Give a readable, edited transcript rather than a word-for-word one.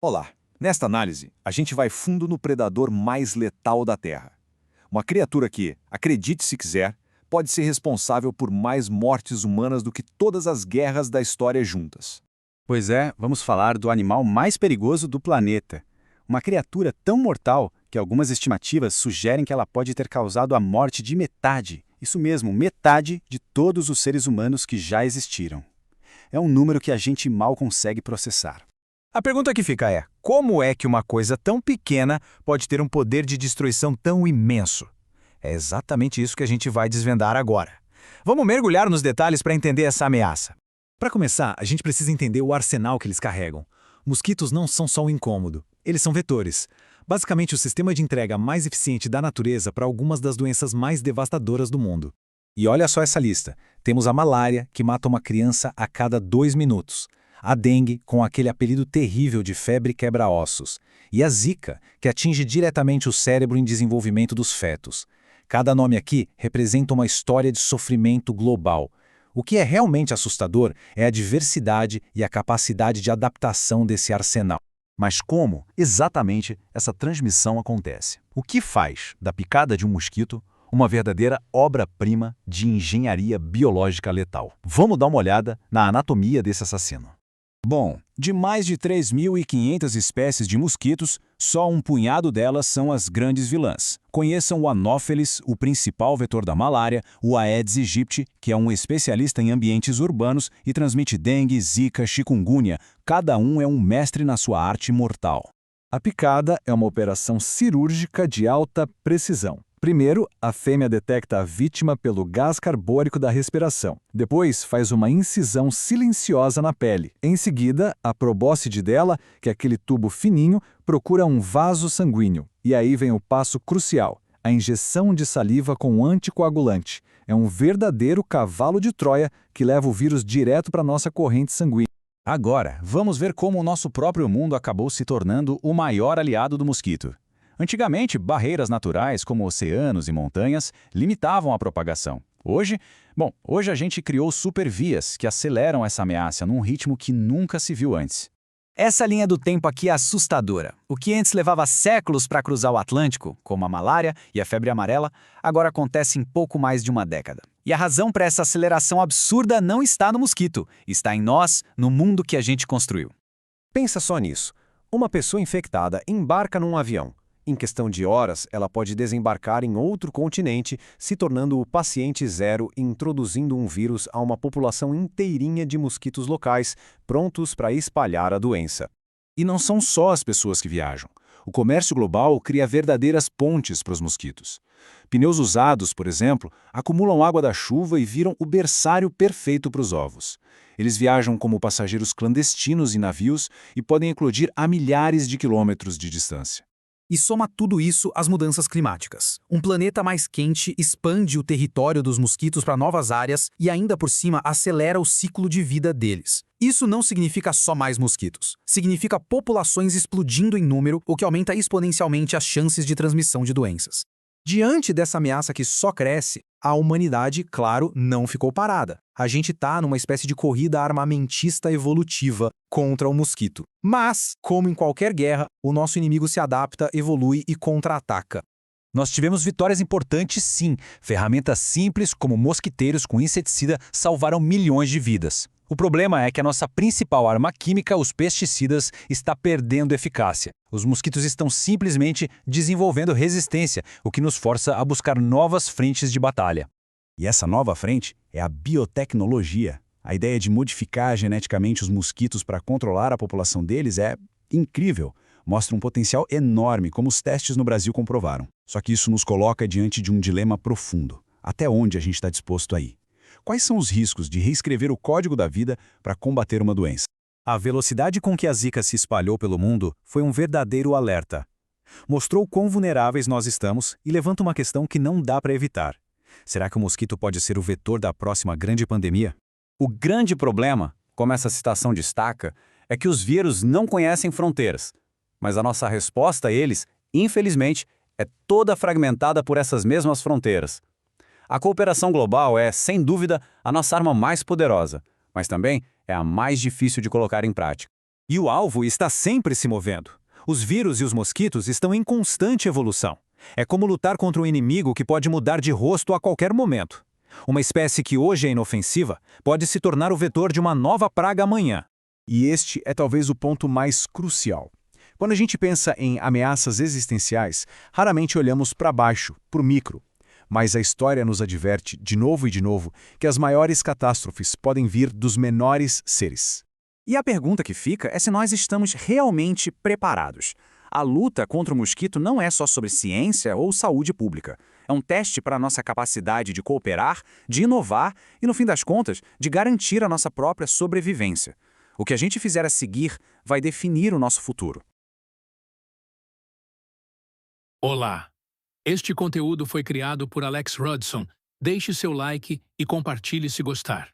Olá! Nesta análise, a gente vai fundo no predador mais letal da Terra. Uma criatura que, acredite se quiser, pode ser responsável por mais mortes humanas do que todas as guerras da história juntas. Pois é, vamos falar do animal mais perigoso do planeta. Uma criatura tão mortal que algumas estimativas sugerem que ela pode ter causado a morte de metade, isso mesmo, metade de todos os seres humanos que já existiram. É um número que a gente mal consegue processar. A pergunta que fica é, como é que uma coisa tão pequena pode ter um poder de destruição tão imenso? É exatamente isso que a gente vai desvendar agora. Vamos mergulhar nos detalhes para entender essa ameaça. Para começar, a gente precisa entender o arsenal que eles carregam. Mosquitos não são só um incômodo, eles são vetores. Basicamente, o sistema de entrega mais eficiente da natureza para algumas das doenças mais devastadoras do mundo. E olha só essa lista. Temos a malária, que mata uma criança a cada 2 minutos. A dengue, com aquele apelido terrível de febre quebra-ossos. E a zika, que atinge diretamente o cérebro em desenvolvimento dos fetos. Cada nome aqui representa uma história de sofrimento global. O que é realmente assustador é a diversidade e a capacidade de adaptação desse arsenal. Mas como, exatamente, essa transmissão acontece? O que faz da picada de um mosquito uma verdadeira obra-prima de engenharia biológica letal? Vamos dar uma olhada na anatomia desse assassino. Bom, de mais de 3.500 espécies de mosquitos, só um punhado delas são as grandes vilãs. Conheçam o Anopheles, o principal vetor da malária, o Aedes aegypti, que é um especialista em ambientes urbanos e transmite dengue, zika, chikungunya. Cada um é um mestre na sua arte mortal. A picada é uma operação cirúrgica de alta precisão. Primeiro, a fêmea detecta a vítima pelo gás carbônico da respiração. Depois, faz uma incisão silenciosa na pele. Em seguida, a probóscide dela, que é aquele tubo fininho, procura um vaso sanguíneo. E aí vem o passo crucial, a injeção de saliva com anticoagulante. É um verdadeiro cavalo de Troia que leva o vírus direto para a nossa corrente sanguínea. Agora, vamos ver como o nosso próprio mundo acabou se tornando o maior aliado do mosquito. Antigamente, barreiras naturais como oceanos e montanhas limitavam a propagação. Hoje a gente criou supervias que aceleram essa ameaça num ritmo que nunca se viu antes. Essa linha do tempo aqui é assustadora. O que antes levava séculos para cruzar o Atlântico, como a malária e a febre amarela, agora acontece em pouco mais de uma década. E a razão para essa aceleração absurda não está no mosquito, está em nós, no mundo que a gente construiu. Pensa só nisso. Uma pessoa infectada embarca num avião. Em questão de horas, ela pode desembarcar em outro continente, se tornando o paciente zero e introduzindo um vírus a uma população inteirinha de mosquitos locais, prontos para espalhar a doença. E não são só as pessoas que viajam. O comércio global cria verdadeiras pontes para os mosquitos. Pneus usados, por exemplo, acumulam água da chuva e viram o berçário perfeito para os ovos. Eles viajam como passageiros clandestinos em navios e podem eclodir a milhares de quilômetros de distância. E soma tudo isso às mudanças climáticas. Um planeta mais quente expande o território dos mosquitos para novas áreas e ainda por cima acelera o ciclo de vida deles. Isso não significa só mais mosquitos. Significa populações explodindo em número, o que aumenta exponencialmente as chances de transmissão de doenças. Diante dessa ameaça que só cresce, a humanidade, claro, não ficou parada. A gente está numa espécie de corrida armamentista evolutiva contra o mosquito. Mas, como em qualquer guerra, o nosso inimigo se adapta, evolui e contra-ataca. Nós tivemos vitórias importantes sim. Ferramentas simples como mosquiteiros com inseticida salvaram milhões de vidas. O problema é que a nossa principal arma química, os pesticidas, está perdendo eficácia. Os mosquitos estão simplesmente desenvolvendo resistência, o que nos força a buscar novas frentes de batalha. E essa nova frente é a biotecnologia. A ideia de modificar geneticamente os mosquitos para controlar a população deles é incrível. Mostra um potencial enorme, como os testes no Brasil comprovaram. Só que isso nos coloca diante de um dilema profundo. Até onde a gente está disposto a ir? Quais são os riscos de reescrever o código da vida para combater uma doença? A velocidade com que a zika se espalhou pelo mundo foi um verdadeiro alerta. Mostrou quão vulneráveis nós estamos e levanta uma questão que não dá para evitar. Será que o mosquito pode ser o vetor da próxima grande pandemia? O grande problema, como essa citação destaca, é que os vírus não conhecem fronteiras. Mas a nossa resposta a eles, infelizmente, é toda fragmentada por essas mesmas fronteiras. A cooperação global é, sem dúvida, a nossa arma mais poderosa, mas também é a mais difícil de colocar em prática. E o alvo está sempre se movendo. Os vírus e os mosquitos estão em constante evolução. É como lutar contra um inimigo que pode mudar de rosto a qualquer momento. Uma espécie que hoje é inofensiva pode se tornar o vetor de uma nova praga amanhã. E este é talvez o ponto mais crucial. Quando a gente pensa em ameaças existenciais, raramente olhamos para baixo, para o micro. Mas a história nos adverte, de novo e de novo, que as maiores catástrofes podem vir dos menores seres. E a pergunta que fica é se nós estamos realmente preparados. A luta contra o mosquito não é só sobre ciência ou saúde pública. É um teste para a nossa capacidade de cooperar, de inovar e, no fim das contas, de garantir a nossa própria sobrevivência. O que a gente fizer a seguir vai definir o nosso futuro. Olá! Este conteúdo foi criado por Alex Rodson. Deixe seu like e compartilhe se gostar.